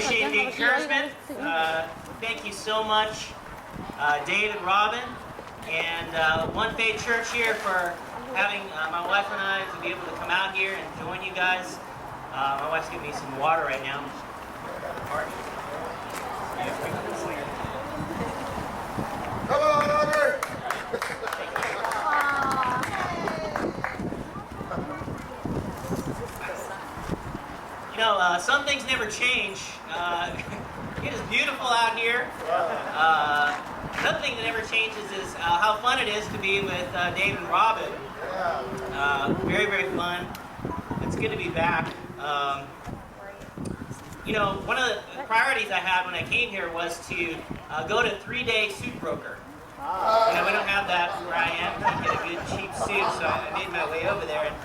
Appreciate the encouragement. Thank you so much, Dave and Robin, and One Faith Church here for having my wife and I to be able to come out here and join you guys. My wife's giving me some water right now. Come on, Robert! You know, some things never change. It is beautiful out here. Another thing that never changes is how fun it is to be with Dave and Robin. Very, very fun. It's good to be back. You know, one of the priorities I had when I came here was to go to 3-day suit broker. You know, we don't have that where I am. You get a good cheap suit, so I made my way over there. And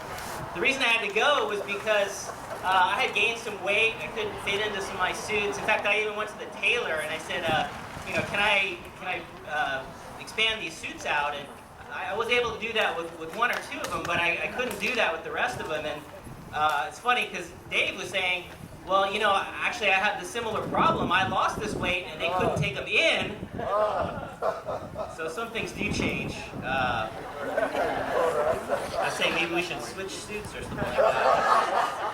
the reason I had to go was because I had gained some weight. I couldn't fit into some of my suits. In fact, I even went to the tailor and I said, you know, can I expand these suits out? And I was able to do that with one or two of them, but I couldn't do that with the rest of them. And it's funny because Dave was saying, well, you know, actually I had the similar problem. I lost this weight and they couldn't take them in. So some things do change. I say maybe we should switch suits or something like that.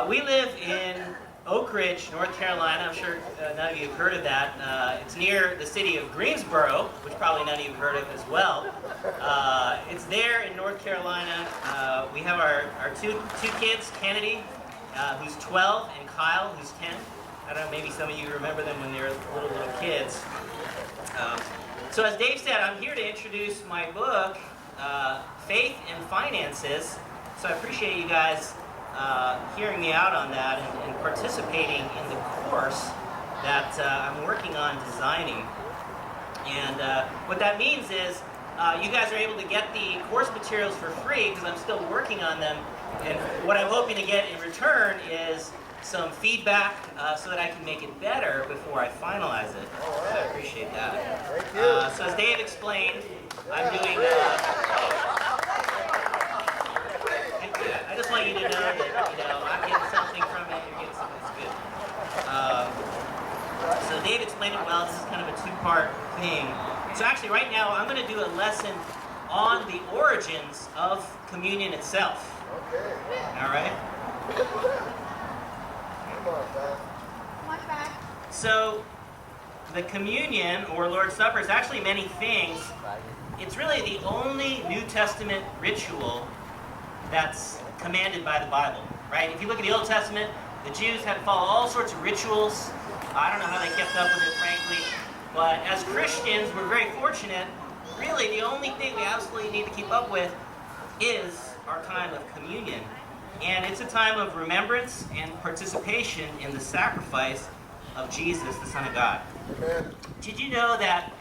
We live in Oak Ridge, North Carolina. I'm sure none of you have heard of that. It's near the city of Greensboro, which probably none of you have heard of as well. It's there in North Carolina. We have our two kids, Kennedy, who's 12, and Kyle, who's 10. I don't know, maybe some of you remember them when they were little kids. So as Dave said, I'm here to introduce my book, Faith and Finances. So I appreciate you guys hearing me out on that and participating in the course that I'm working on designing. And what that means is you guys are able to get the course materials for free because I'm still working on them. And what I'm hoping to get in return is some feedback so that I can make it better before I finalize it. So I appreciate that. So as Dave explained, I'm doing... I just want you to know that, you know, I'm getting something from it, you're getting something that's good. So Dave explained it well. This is kind of a two-part thing. So actually right now I'm going to do a lesson on the origins of communion itself. All right? So the communion or Lord's Supper is actually many things. It's really the only New Testament ritual that's commanded by the Bible, right? If you look at the Old Testament, the Jews had to follow all sorts of rituals. I don't know how they kept up with it, frankly. But as Christians, we're very fortunate. Really, the only thing we absolutely need to keep up with is our time of communion. And it's a time of remembrance and participation in the sacrifice of Jesus, the Son of God. Amen. Did you know that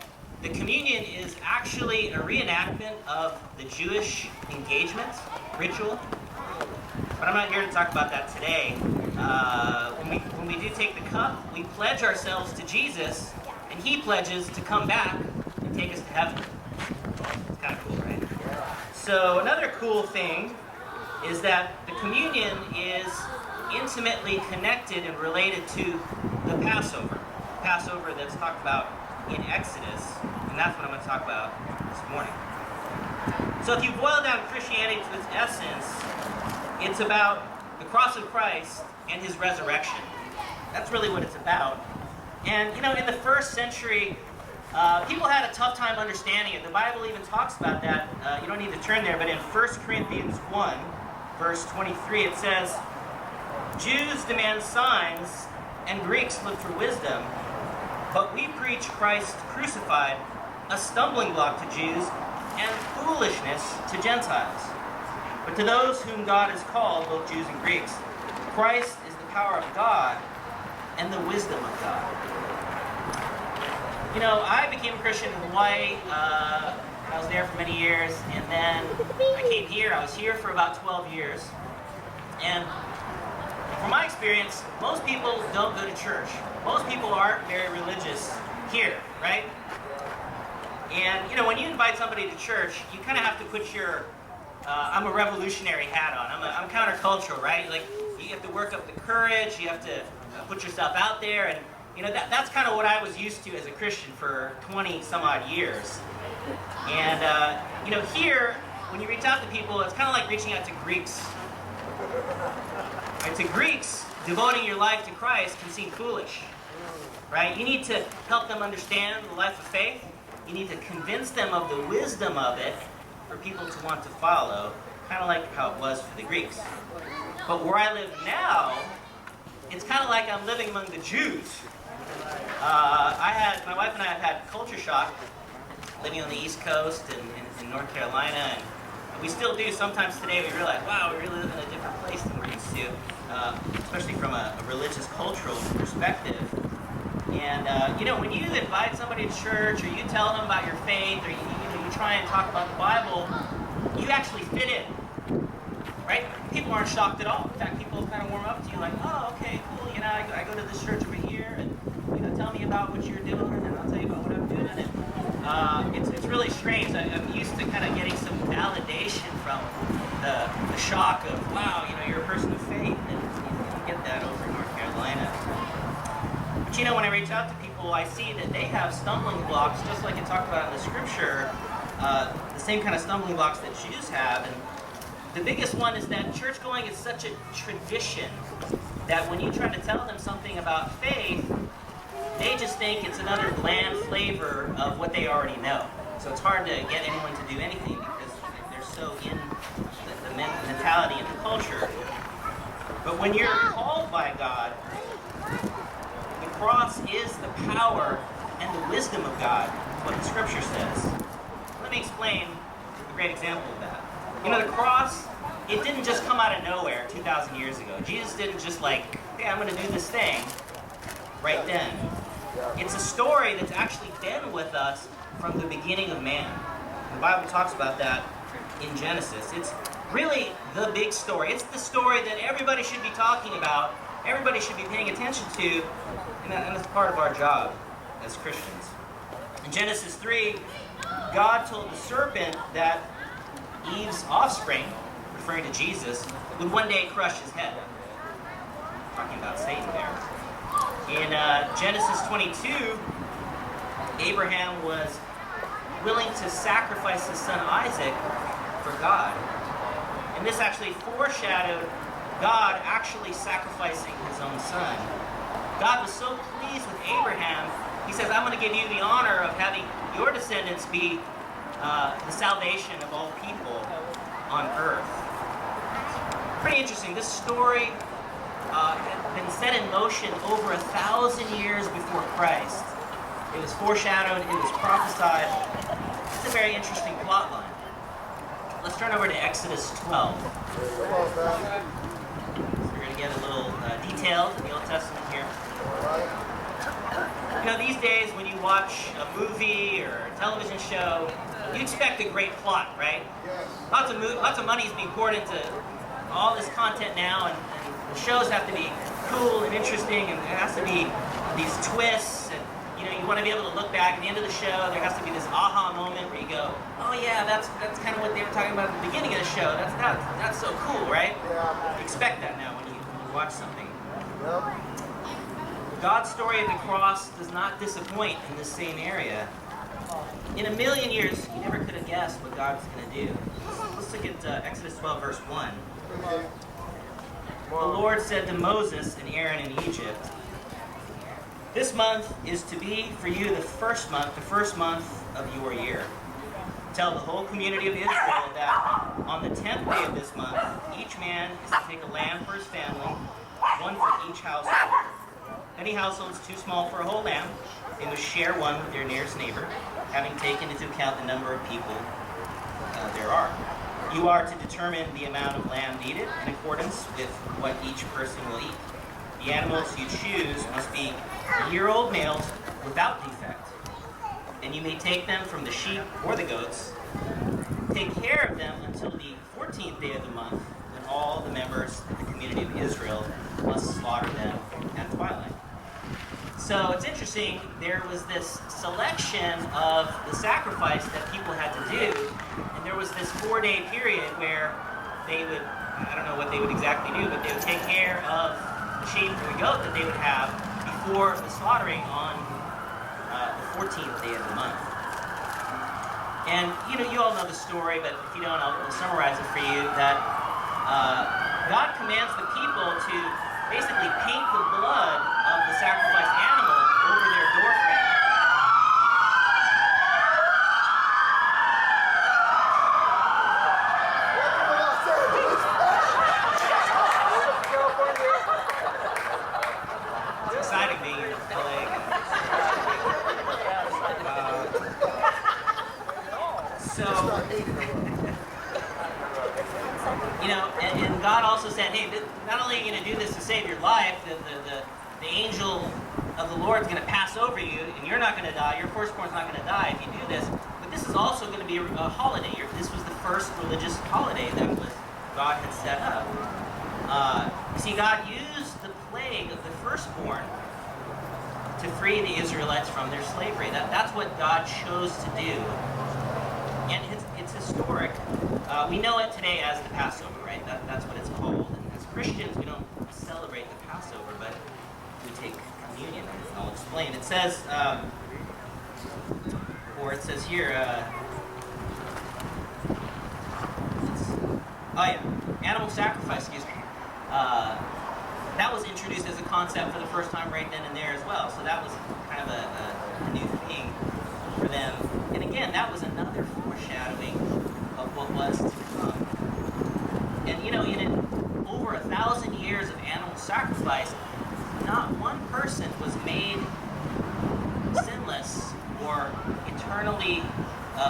the communion is actually a reenactment of the Jewish engagement ritual? But I'm not here to talk about that today. When we do take the cup, we pledge ourselves to Jesus, and He pledges to come back and take us to heaven. It's kind of cool, right? So another cool thing is that the communion is intimately connected and related to the Passover. Passover that's talked about in Exodus, and that's what I'm going to talk about this morning. So if you boil down Christianity to its essence, it's about the cross of Christ and His resurrection. That's really what it's about. And, you know, in the first century, people had a tough time understanding it. The Bible even talks about that. You don't need to turn there, but in 1 Corinthians 1, verse 23, it says, Jews demand signs and Greeks look for wisdom, but we preach Christ crucified, a stumbling block to Jews and foolishness to Gentiles. But to those whom God has called, both Jews and Greeks, Christ is the power of God and the wisdom of God. You know, I became a Christian in Hawaii. I was there for many years, and then I came here. I was here for about 12 years. And from my experience, most people don't go to church. Most people aren't very religious here, right? And, you know, when you invite somebody to church, you kind of have to put your I'm a revolutionary hat on. I'm countercultural, right? Like, you have to work up the courage. You have to put yourself out there, and that's kind of what I was used to as a Christian for 20 some odd years. And here, when you reach out to people, it's kind of like reaching out to Greeks. Right? To Greeks, devoting your life to Christ can seem foolish. Right? You need to help them understand the life of faith. You need to convince them of the wisdom of it for people to want to follow, kind of like how it was for the Greeks. But where I live now, it's kind of like I'm living among the Jews. My wife and I have had culture shock living on the East Coast and in North Carolina, and we still do. Sometimes today we realize, wow, we really live in a different place than we're used to, especially from a religious, cultural perspective. And when you invite somebody to church, or you tell them about your faith, or you try and talk about the Bible, you actually fit in, right? People aren't shocked at all. In fact, people kind of warm up to you, like, oh, okay, cool. I go to this church over here, and tell me about what you're doing, and I'll tell you about what I'm doing. And it's really strange. I'm used to kind of getting some validation from the shock of, wow, you're a person of faith, and you don't get that over in North Carolina. But when I reach out to people, I see that they have stumbling blocks, just like it talked about in the scripture, the same kind of stumbling blocks that Jews have. And the biggest one is that church going is such a tradition that when you try to tell them something about faith, they just think it's another bland flavor of what they already know. So it's hard to get anyone to do anything because they're so in the mentality and the culture. But when you're called by God, the cross is the power and the wisdom of God, what the scripture says. Let me explain a great example of that. The cross, it didn't just come out of nowhere 2,000 years ago. Jesus didn't just like, hey, I'm going to do this thing right then. It's a story that's actually been with us from the beginning of man. The Bible talks about that in Genesis. It's really the big story. It's the story that everybody should be talking about, everybody should be paying attention to, and that's part of our job as Christians. In Genesis 3, God told the serpent that Eve's offspring, referring to Jesus, would one day crush his head. Talking about Satan there. In Genesis 22, Abraham was willing to sacrifice his son Isaac for God. And this actually foreshadowed God actually sacrificing his own son. God was so pleased with Abraham, he says, I'm going to give you the honor of having your descendants be the salvation of all people on earth. Pretty interesting. This story had been set in motion over 1,000 years before Christ. It was foreshadowed, it was prophesied. It's a very interesting plot line. Let's turn over to Exodus 12. So we're going to get a little detailed in the Old Testament here. These days when you watch a movie or a television show, you expect a great plot, right? Lots of money is being poured into all this content now, and the shows have to be cool and interesting, and there has to be these twists, and you want to be able to look back at the end of the show. There has to be this aha moment where you go, oh yeah, that's kind of what they were talking about at the beginning of the show. That's so cool, right? You expect that now when you watch something. God's story of the cross does not disappoint in this same area. In a million years, you never could have guessed what God was going to do. Let's look at Exodus 12, verse 1. The Lord said to Moses and Aaron in Egypt, this month is to be for you the first month of your year. Tell the whole community of Israel that on the 10th day of this month, each man is to take a lamb for his family, one for each household. Any households too small for a whole lamb, they must share one with their nearest neighbor, having taken into account the number of people there are. You are to determine the amount of lamb needed in accordance with what each person will eat. The animals you choose must be year-old males without defect, and you may take them from the sheep or the goats. Take care of them until the 14th day of the month, when all the members of the community of Israel must slaughter them at twilight. So it's interesting, there was this selection of the sacrifice that people had to do, and there was this 4-day period where they would, I don't know what they would exactly do, but they would take care of sheep or the goat that they would have before the slaughtering on the 14th day of the month. And you all know the story, but if you don't, I'll summarize it for you. That God commands the people to basically paint the blood of the sacrificed animal over their doorframe. It's exciting being in LA. And God also said, hey, not only are you going to do this to save your life, the angel of the Lord is going to pass over you, and you're not going to die, your firstborn's not going to die if you do this, but this is also going to be a holiday. This was the first religious holiday that God had set up. You see, God used the plague of the firstborn to free the Israelites from their slavery. That's what God chose to do. And it's historic. We know it today as the Passover, right? That's what it's called. And as Christians, we don't celebrate the Passover, but we take communion. And I'll explain. It says, here, animal sacrifice, excuse me. That was introduced as a concept for the first time right then and there as well. So that was kind of a new thing for them. And again, that was another foreshadowing of what was to come. And in over 1,000 years of animal sacrifice, not one person was made sinless or eternally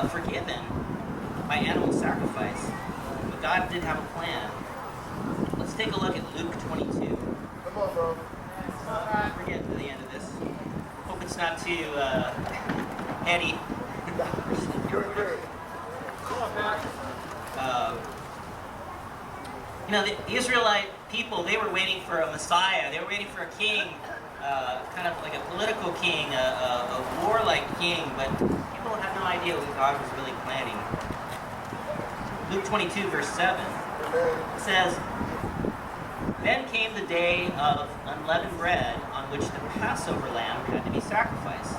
forgiven by animal sacrifice. But God did have a plan. Let's take a look at Luke 22. Come on, bro. We're getting to the end of this. Hope it's not too heady. You're great. Come on, Matt. The Israelite people, they were waiting for a Messiah. They were waiting for a king, kind of like a political king, a warlike king, but people had no idea what God was really planning. Luke 22, verse 7, it says, "Then came the day of unleavened bread on which the Passover lamb had to be sacrificed.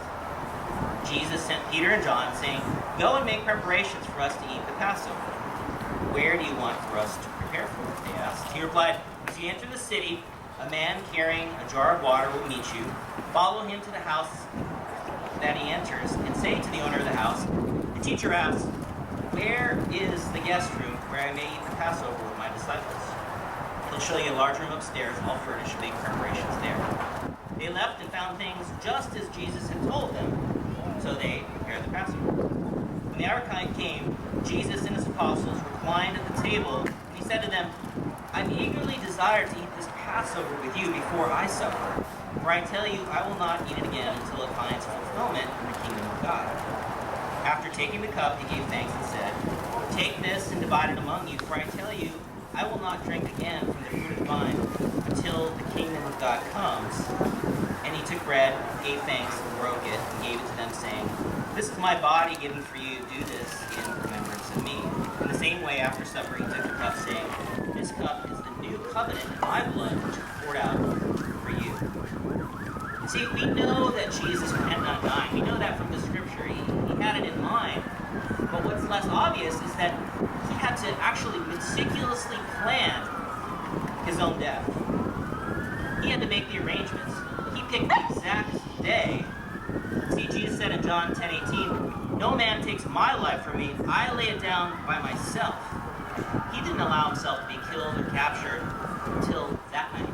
Jesus sent Peter and John, saying, 'Go and make preparations for us to eat the Passover.' 'Where do you want for us to prepare for it?' they asked. He replied, 'As you enter the city, a man carrying a jar of water will meet you. Follow him to the house that he enters, and say to the owner of the house, "The teacher asks, where is the guest room where I may eat the Passover with my disciples? He'll show you a large room upstairs, all furnished, make preparations there.' They left and found things just as Jesus had told them, so they prepared the Passover. When the hour came, Jesus and his apostles reclined at the table, and he said to them, 'I've eagerly desired to eat this Passover with you before I suffer. For I tell you, I will not eat it again until it finds fulfillment in the kingdom of God.' After taking the cup, he gave thanks and said, 'Take this and divide it among you, for I tell you, I will not drink again from the fruit of the vine until the kingdom of God comes.' And he took bread, gave thanks, and broke it, and gave it to them, saying, 'This is my body given for you. Do this in remembrance of me.' In the same way, after supper, he took the cup, saying, 'This cup is the new covenant in my blood, which is poured out for you.'" See, we know that Jesus planned on dying. We know that from the scripture. He had it in mind. But what's less obvious is that he had to actually meticulously plan his own death. He had to make the arrangements. He picked the exact day. See, Jesus said in John 10:18, "No man takes my life from me. I lay it down by myself." He didn't allow himself to be killed or captured until that night.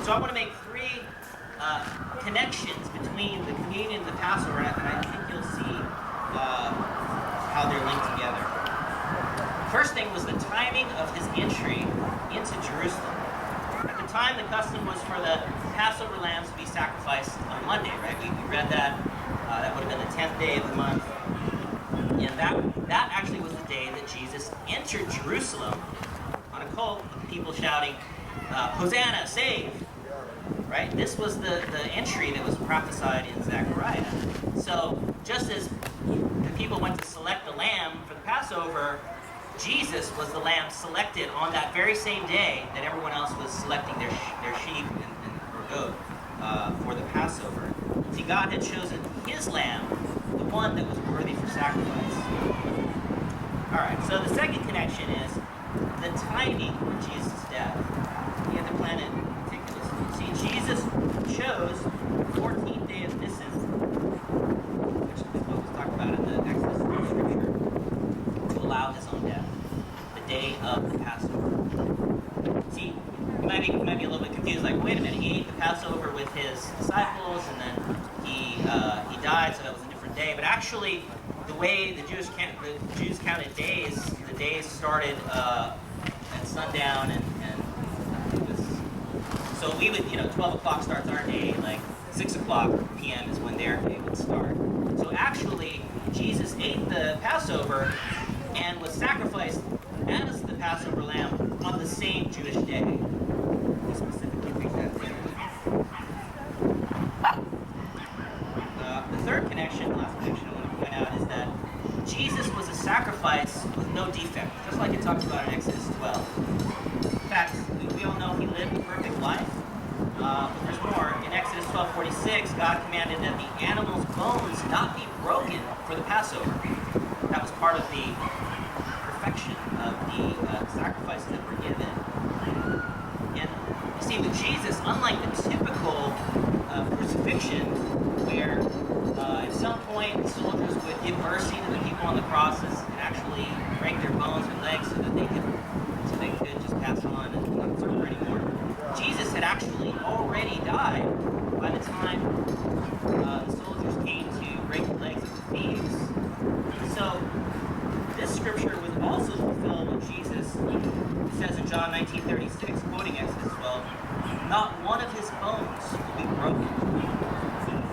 So I want to make three connections between the communion and the Passover, and I think you'll see how they're linked together. First thing was the timing of his entry into Jerusalem. At the time, the custom was for the Passover lambs to be sacrificed on Monday, right? We read that. That would have been the 10th day of the month. And that actually was the day that Jesus entered Jerusalem on a colt with people shouting, "Hosanna, save!" Right? This was the entry that was prophesied in Zechariah. So just as the people went to select the lamb for the Passover, Jesus was the lamb selected on that very same day that everyone else was selecting their sheep or goat for the Passover. See, God had chosen his lamb, the one that was worthy for sacrifice. All right, so the second connection is the timing of Jesus' death. You have to plan it meticulously. See, Jesus chose the 14th day of Nisan, which is what was talked about in the Exodus scripture, to allow his own death, the day of the Passover. See, you might be a little bit confused, like, wait a minute, he ate the Passover with his disciples, and then he died, so that was a different day. But actually, the way the Jews counted days, the days started at sundown, and it was, so we would, 12 o'clock starts our day, like 6 o'clock p.m. is when their day would start. So actually, Jesus ate the Passover and was sacrificed as the Passover lamb on the same Jewish day. We specifically picked that day. The third connection, last connection I want to point out, is that Jesus was a sacrifice with no defect, just like it talks about in Exodus 12. In fact, we all know he lived a perfect life. But there's more. In Exodus 12:46, God commanded that the animal's bones not be broken for the Passover. That was part of the perfection of the sacrifices that were given. And you see, with Jesus, unlike the typical crucifixion, where at some point the soldiers would give mercy to the people on the crosses and actually break their bones or legs so that they could just pass on and not suffer anymore. Jesus had actually already died by the time the soldiers came to break the legs of the thieves. So this scripture was also fulfilled when Jesus says in John 19:36, quoting Exodus 12, "Not one of his bones will be broken."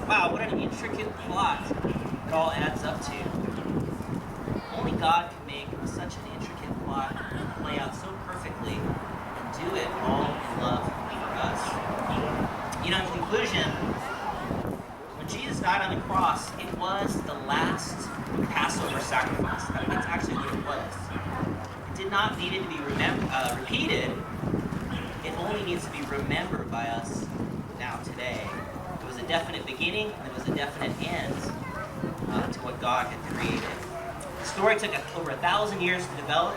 Wow, what an intricate plot it all adds up to. Only God can make such an intricate plot play out so perfectly and do it all in love for us. In conclusion, when Jesus died on the cross, it was the last Passover sacrifice. I mean, that's actually what it was. It did not need it to be repeated. It only needs to be remembered by us now, today. There was a definite beginning, and there was a definite end to what God had created. The story took over 1,000 years to develop.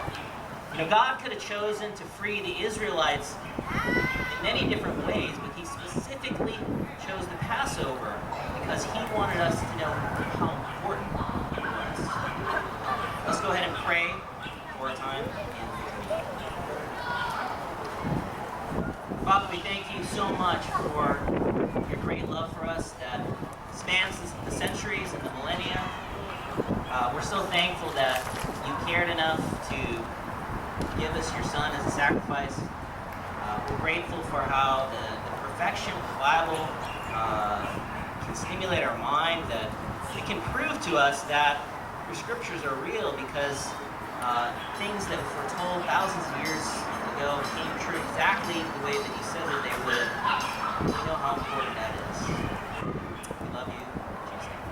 God could have chosen to free the Israelites in many different ways, but he specifically chose the Passover because he wanted us to know how important it was. Let's go ahead and pray for a time. Father, we thank you so much for your great love for us that spans the centuries and the millennia. We're so thankful that you cared enough to give us your Son as a sacrifice. We're grateful for how the perfection of the Bible can stimulate our mind, that it can prove to us that your scriptures are real because things that were foretold thousands of years ago came true exactly the way that you said that they would. We know how important that is. We love you. In Jesus' name.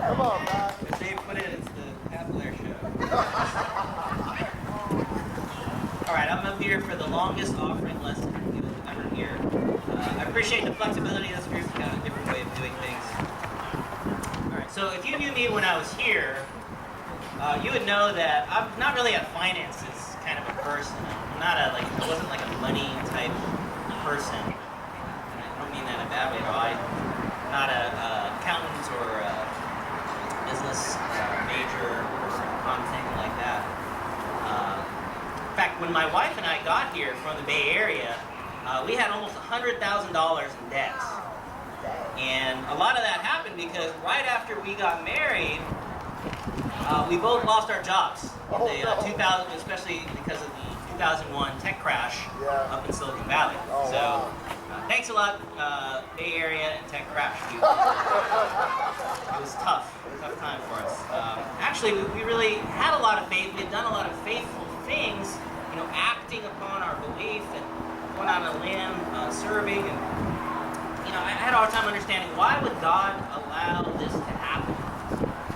Come on, man. As Dave put it, it's the Blair show. Alright, I'm up here for the longest offering lesson you'll ever hear. I appreciate the flexibility of this group, kind of a different way of doing things. Alright, so if you knew me when I was here, you would know that I'm not really a finances kind of a person. I'm not I wasn't like a money type person. And I don't mean that in a bad way at all. I'm not an accountant or a business major or something like that. In fact, when my wife and I got here from the Bay Area, we had almost $100,000 in debt. And a lot of that happened because right after we got married, We both lost our jobs in Oh, the no. 2000, especially because of the 2001 tech crash Yeah. up in Silicon Valley. Oh, So wow. thanks a lot, Bay Area and tech crash. It was tough time for us. Actually, we really had a lot of faith. We had done a lot of faithful things, acting upon our belief and going out on a limb, serving, and I had a hard time understanding why would God allow this to happen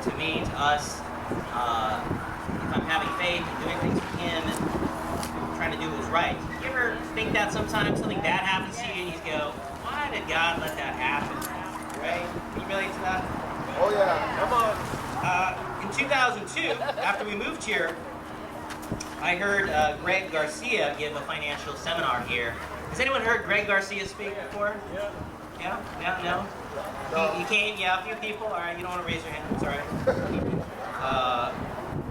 to me, to us, if I'm having faith and doing things for Him and trying to do what was right. You ever think that sometimes something bad happens to you and you go, why did God let that happen? Right? Can you relate to that? Oh yeah, come on. In 2002, after we moved here, I heard Greg Garcia give a financial seminar here. Has anyone heard Greg Garcia speak before? Yeah. Yeah? Yeah? No? You came? Yeah, a few people? All right, you don't want to raise your hand. It's all right.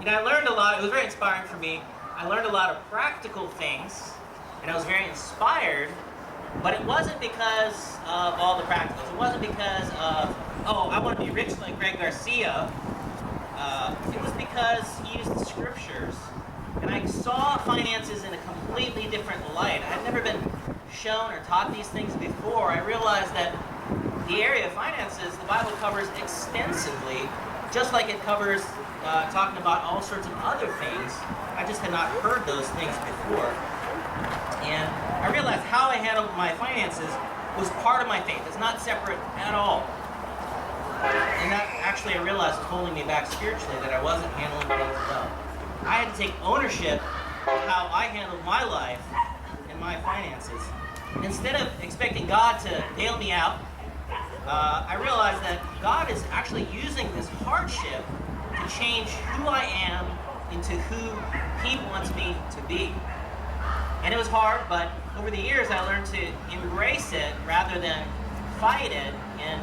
I learned a lot. It was very inspiring for me. I learned a lot of practical things, and I was very inspired, but it wasn't because of all the practicals. It wasn't because of, I want to be rich like Greg Garcia. It was because he used the scriptures, and I saw finances in a completely different light. I'd never been shown or taught these things before. I realized that the area of finances, the Bible covers extensively, just like it covers talking about all sorts of other things. I just had not heard those things before. And I realized how I handled my finances was part of my faith. It's not separate at all. And that actually I realized was holding me back spiritually, that I wasn't handling things well. I had to take ownership of how I handled my life and my finances. Instead of expecting God to bail me out, I realized that God is actually using this hardship to change who I am into who He wants me to be. And it was hard, but over the years I learned to embrace it rather than fight it and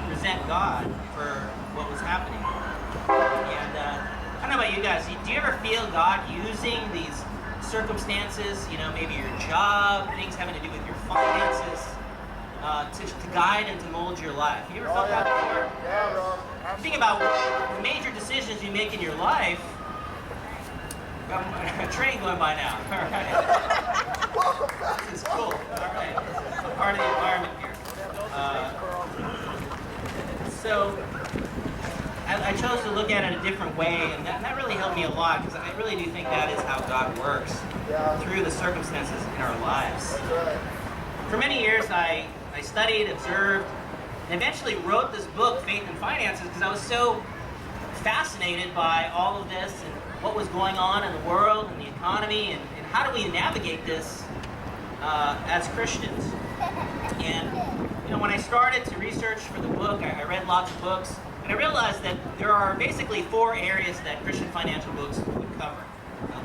resent God for what was happening. And I don't know about you guys, do you ever feel God using these circumstances, maybe your job, things having to do with your finances, to guide and to mold your life? You ever felt that before? Yeah, bro. Think about the major decisions you make in your life. Got a train going by now. All right. This is cool. All right. Part of the environment here. So I chose to look at it a different way, and that really helped me a lot, because I really do think that is how God works through the circumstances in our lives. That's right. For many years, I studied, observed, and eventually wrote this book, Faith and Finances, because I was so fascinated by all of this and what was going on in the world and the economy, and how do we navigate this as Christians. And when I started to research for the book, I read lots of books, and I realized that there are basically 4 areas that Christian financial books would cover.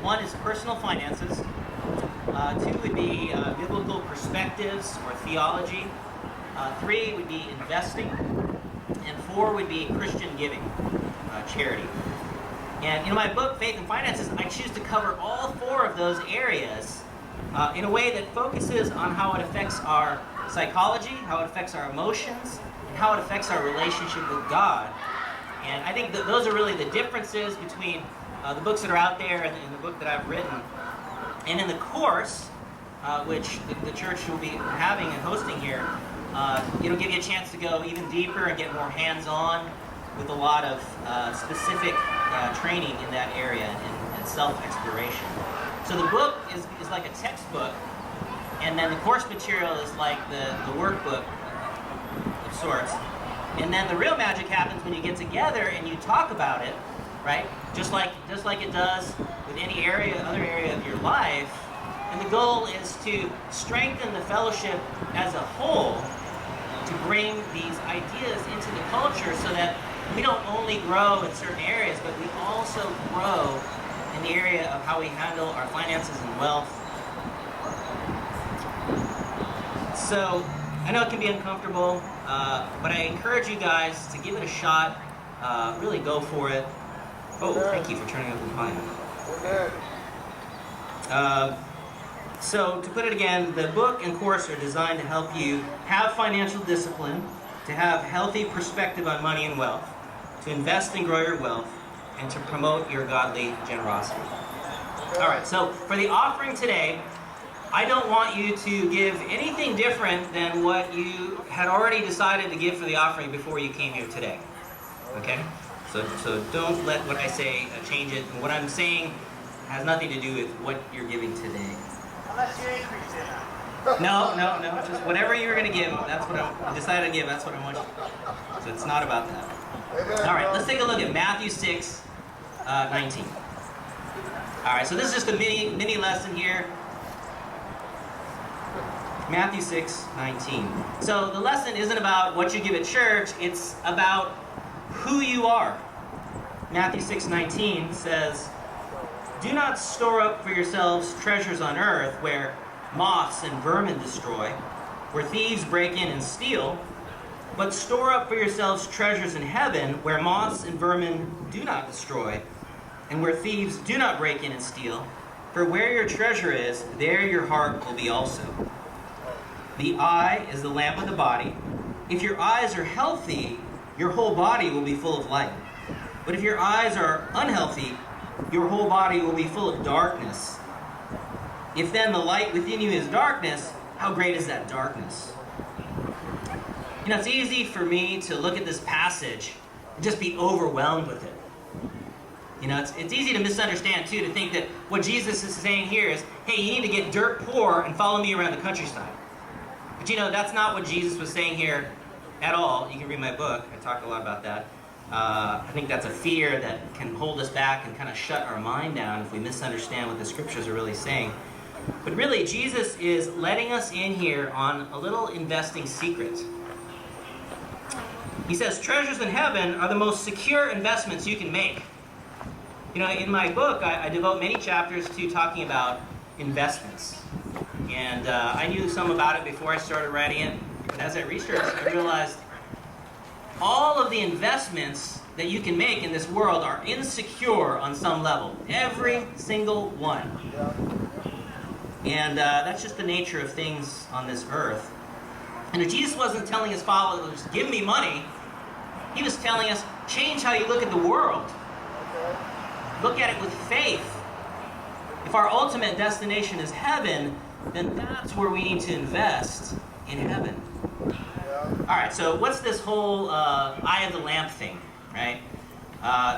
One is personal finances. 2 would be biblical perspectives or theology. 3 would be investing. And 4 would be Christian giving, charity. And in my book, Faith and Finances, I choose to cover all 4 of those areas in a way that focuses on how it affects our psychology, how it affects our emotions, and how it affects our relationship with God. And I think that those are really the differences between the books that are out there and the book that I've written. And in the course, which the church will be having and hosting here, it'll give you a chance to go even deeper and get more hands-on with a lot of specific training in that area and self-exploration. So the book is like a textbook, and then the course material is like the workbook of sorts. And then the real magic happens when you get together and you talk about it, right? Just like it does with any other area of your life. And the goal is to strengthen the fellowship as a whole, to bring these ideas into the culture so that we don't only grow in certain areas, but we also grow in the area of how we handle our finances and wealth. So I know it can be uncomfortable, but I encourage you guys to give it a shot. Really go for it. Oh, thank you for turning up the volume. So to put it again, the book and course are designed to help you have financial discipline, to have healthy perspective on money and wealth, to invest and grow your wealth, and to promote your godly generosity. All right, so for the offering today, I don't want you to give anything different than what you had already decided to give for the offering before you came here today. Okay? So don't let what I say change it. And what I'm saying has nothing to do with what you're giving today. Unless you increase it. No. Just whatever you're going to give, that's what I decided to give. That's what I want you. So it's not about that. All right, let's take a look at Matthew 6, 19. All right, so this is just a mini lesson here. Matthew 6, 19. So the lesson isn't about what you give at church, it's about who you are. Matthew 6, 19 says, "Do not store up for yourselves treasures on earth where moths and vermin destroy, where thieves break in and steal, but store up for yourselves treasures in heaven where moths and vermin do not destroy, and where thieves do not break in and steal. For where your treasure is, there your heart will be also. The eye is the lamp of the body. If your eyes are healthy, your whole body will be full of light. But if your eyes are unhealthy, your whole body will be full of darkness. If then the light within you is darkness, how great is that darkness?" You know, it's easy for me to look at this passage and just be overwhelmed with it. You know, it's easy to misunderstand, too, to think that what Jesus is saying here is, hey, you need to get dirt poor and follow me around the countryside. But you know, that's not what Jesus was saying here at all. You can read my book. I talk a lot about that. I think that's a fear that can hold us back and kind of shut our mind down if we misunderstand what the scriptures are really saying. But really, Jesus is letting us in here on a little investing secret. He says, treasures in heaven are the most secure investments you can make. You know, in my book, I devote many chapters to talking about investments. And I knew some about it before I started writing it. But as I researched, I realized all of the investments that you can make in this world are insecure on some level. Every single one. And that's just the nature of things on this earth. And if Jesus wasn't telling his followers, give me money, he was telling us, change how you look at the world. Look at it with faith. If our ultimate destination is heaven, then that's where we need to invest in heaven. All right, so what's this whole eye of the lamp thing, right?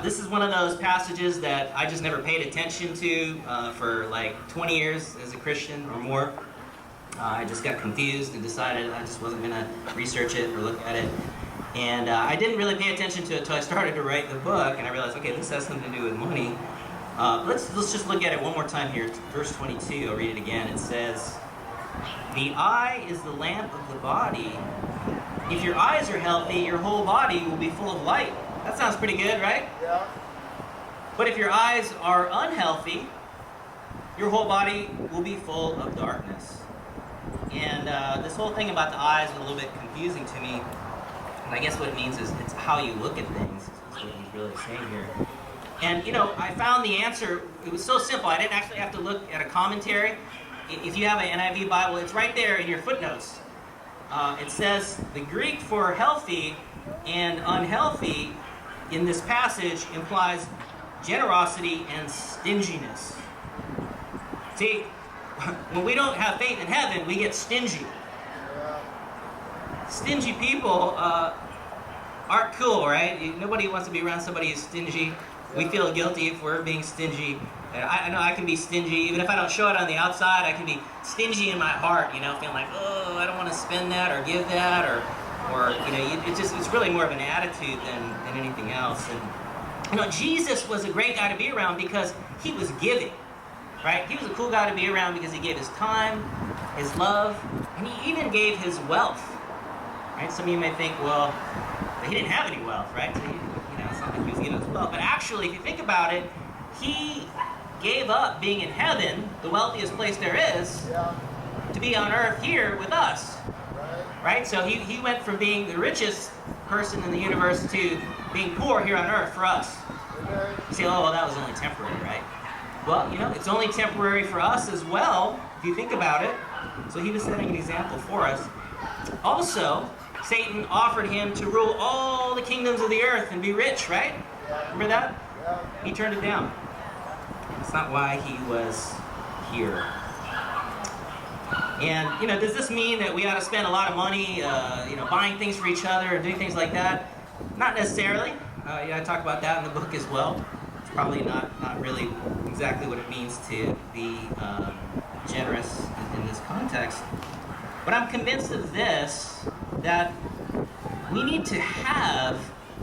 This is one of those passages that I just never paid attention to for like 20 years as a Christian or more. I just got confused and decided I just wasn't going to research it or look at it. And I didn't really pay attention to it until I started to write the book, and I realized, okay, this has something to do with money. Let's just look at it one more time here. Verse 22, I'll read it again. It says, "The eye is the lamp of the body. If your eyes are healthy, your whole body will be full of light." That sounds pretty good, right? Yeah. But if your eyes are unhealthy, your whole body will be full of darkness. And this whole thing about the eyes is a little bit confusing to me. And I guess what it means is it's how you look at things. That's what he's really saying here. And, you know, I found the answer. It was so simple. I didn't actually have to look at a commentary. If you have an NIV Bible, it's right there in your footnotes. It says the Greek for healthy and unhealthy in this passage implies generosity and stinginess. See, when we don't have faith in heaven, we get stingy. Stingy people aren't cool, right? Nobody wants to be around somebody who's stingy. We feel guilty if we're being stingy. I know I can be stingy, even if I don't show it on the outside. I can be stingy in my heart, you know, feeling like, oh, I don't want to spend that or give that, or you know, it's really more of an attitude than anything else. And you know, Jesus was a great guy to be around because he was giving, right? He was a cool guy to be around because he gave his time, his love, and he even gave his wealth, right? Some of you may think, well, he didn't have any wealth, right? So it's not like he was giving his wealth. But actually, if you think about it, he gave up being in heaven, the wealthiest place there is, to be on earth here with us. Right? So he went from being the richest person in the universe to being poor here on earth for us. You say, oh, well, that was only temporary, right? Well, you know, it's only temporary for us as well, if you think about it. So he was setting an example for us. Also, Satan offered him to rule all the kingdoms of the earth and be rich, right? Remember that? He turned it down. That's not why he was here. And, does this mean that we ought to spend a lot of money, buying things for each other and doing things like that? Not necessarily. I talk about that in the book as well. It's probably not really exactly what it means to be generous in this context. But I'm convinced of this, that we need to have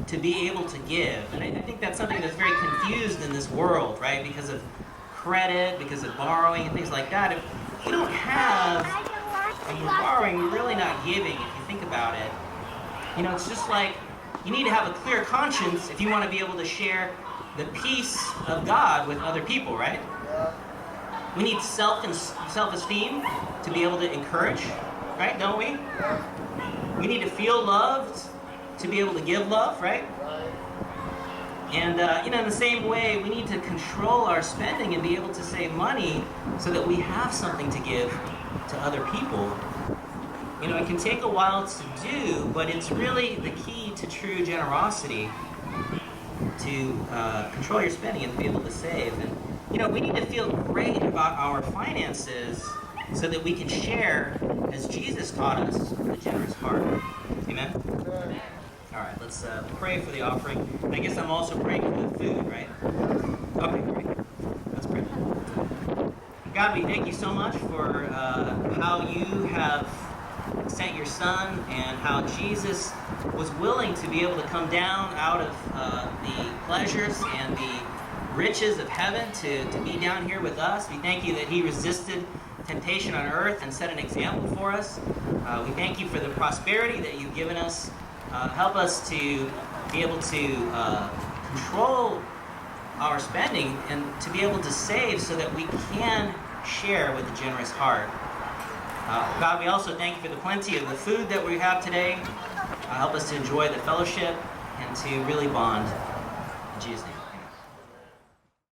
to be able to give. And I think that's something that's very confused in this world, right? Because of credit, because of borrowing and things like that. If you don't have and you're borrowing, you're really not giving if you think about it. It's just like you need to have a clear conscience if you want to be able to share the peace of God with other people, right? We need self-esteem to be able to encourage, right? Don't we? We need to feel loved to be able to give love, right? And, in the same way, we need to control our spending and be able to save money so that we have something to give to other people. It can take a while to do, but it's really the key to true generosity to control your spending and to be able to save. And, we need to feel great about our finances so that we can share, as Jesus taught us, with a generous heart. Amen? All right, let's pray for the offering. And I guess I'm also praying for the food, right? Okay, great. Let's pray. God, we thank you so much for how you have sent your Son and how Jesus was willing to be able to come down out of the pleasures and the riches of heaven to be down here with us. We thank you that he resisted temptation on earth and set an example for us. We thank you for the prosperity that you've given us. Help us to be able to control our spending and to be able to save so that we can share with a generous heart. God, we also thank you for the plenty of the food that we have today. Help us to enjoy the fellowship and to really bond. In Jesus' name.